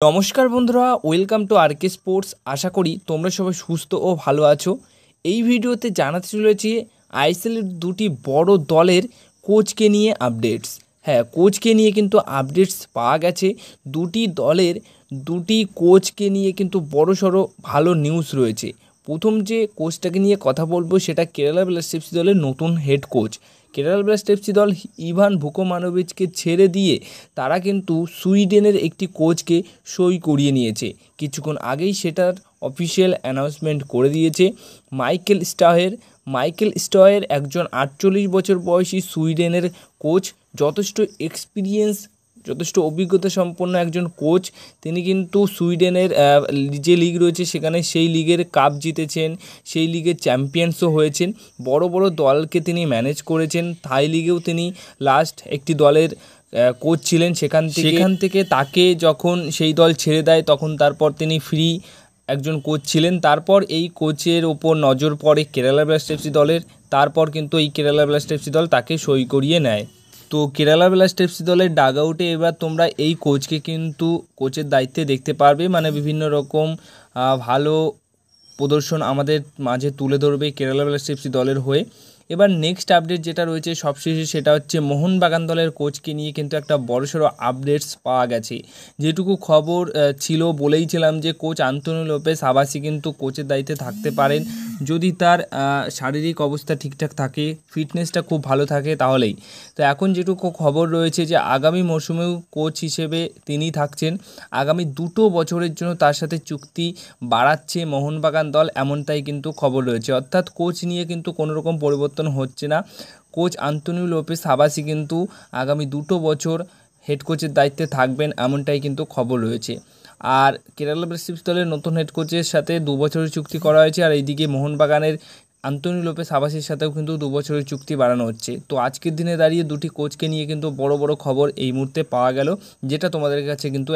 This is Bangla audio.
নমস্কার বন্ধুরা, ওয়েলকাম টু আরকে স্পোর্টস। আশা করি তোমরা সবাই সুস্থ ও ভালো আছো। এই ভিডিওতে জানাতে চলেছি আইএসএলের দুটি বড় দলের কোচকে নিয়ে আপডেটস। হ্যাঁ, কোচকে নিয়ে কিন্তু আপডেটস পাওয়া গেছে। দুটি দলের দুটি কোচকে নিয়ে কিন্তু বড়সড় ভালো নিউজ রয়েছে। প্রথম যে কোচটাকে নিয়ে কথা বলবো সেটা কেরালা ব্লাস্টার্স এফসি দলের নতুন head coach. Kerala Blasters FC দল ইভান ভুকোমানোভিচকে ছেড়ে দিয়ে তারা কিন্তু সুইডেনের একটি কোচকে সই করিয়ে নিয়েছে। কিছুক্ষণ আগেই সেটার অফিসিয়াল অ্যানাউন্সমেন্ট করে দিয়েছে। মাইকেল স্টয়ের একজন 48 বছর বয়সী সুইডেনের কোচ, যথেষ্ট এক্সপিরিয়েন্স, যথেষ্ট অভিজ্ঞতা সম্পন্ন একজন কোচ। তিনি কিন্তু সুইডেনের যে লিগ রয়েছে সেখানে সেই লিগের কাপ জিতেছেন, সেই লিগের চ্যাম্পিয়ন্সও হয়েছেন। বড় বড় দলকে তিনি ম্যানেজ করেছেন। থাই লিগেও তিনি লাস্ট একটি দলের কোচ ছিলেন। সেখান থেকে তাকে যখন সেই দল ছেড়ে দেয় তখন তারপর তিনি ফ্রি একজন কোচ ছিলেন। তারপর এই কোচের ওপর নজর পড়ে কেরালা ব্লাস্টার্স এফসি দলের। তারপর কিন্তু এই কেরালা ব্লাস্টার্স এফসি দল তাকে সই করিয়ে নেয়। তো কেরালা ব্লাস্টার্স এফসি দলের ডাগ আউটে এবার তোমরা এই কোচকে কিন্তু কোচের দায়িত্বে দেখতে পারবে। মানে বিভিন্ন রকম ভালো প্রদর্শন আমাদের মাঝে তুলে ধরবে কেরালা ব্লাস্টার্স এফসি দলের হয়ে। এবার নেক্সট আপডেট যেটা রয়েছে সবশেষে, সেটা হচ্ছে মোহনবাগান দলের কোচকে নিয়ে কিন্তু একটা বড়সড় আপডেটস পাওয়া গেছে। যেটুকু খবর ছিল বলেইছিলাম যে কোচ আন্তোনিও লোপেস আবাসি কিন্তু কোচের দায়িত্বে থাকতে পারেন যদি তার শারীরিক অবস্থা ঠিকঠাক থাকে, ফিটনেসটা খুব ভালো থাকে তাহলেই। তো এখন যেটুকু খবর রয়েছে যে আগামী মরশুমেও কোচ হিসেবে তিনি থাকছেন। আগামী 2 বছরের জন্য তার সাথে চুক্তি বাড়াচ্ছে মোহনবাগান দল, এমনটাই কিন্তু খবর রয়েছে। অর্থাৎ কোচ নিয়ে কিন্তু কোনো রকম পরিবর্তন হচ্ছে না। কোচ আন্তোনিও লোপেস আবাসি কিন্তু আগামী 2 বছর হেড কোচের দায়িত্বে থাকবেন, এমনটাই কিন্তু খবর রয়েছে। আর কেরালা ব্লাস্টার্স দলের নতুন হেড কোচের সাথে 2 বছরের চুক্তি করা হয়েছে। আর এইদিকে মোহনবাগানের আন্তোনিও লোপেস আবাসির সাথেও কিন্তু 2 বছরের চুক্তি বাড়ানো হচ্ছে। তো আজকের দিনে দাঁড়িয়ে দুটি কোচকে নিয়ে কিন্তু বড় বড় খবর এই মুহূর্তে পাওয়া গেল, যেটা তোমাদের কাছে কিন্তু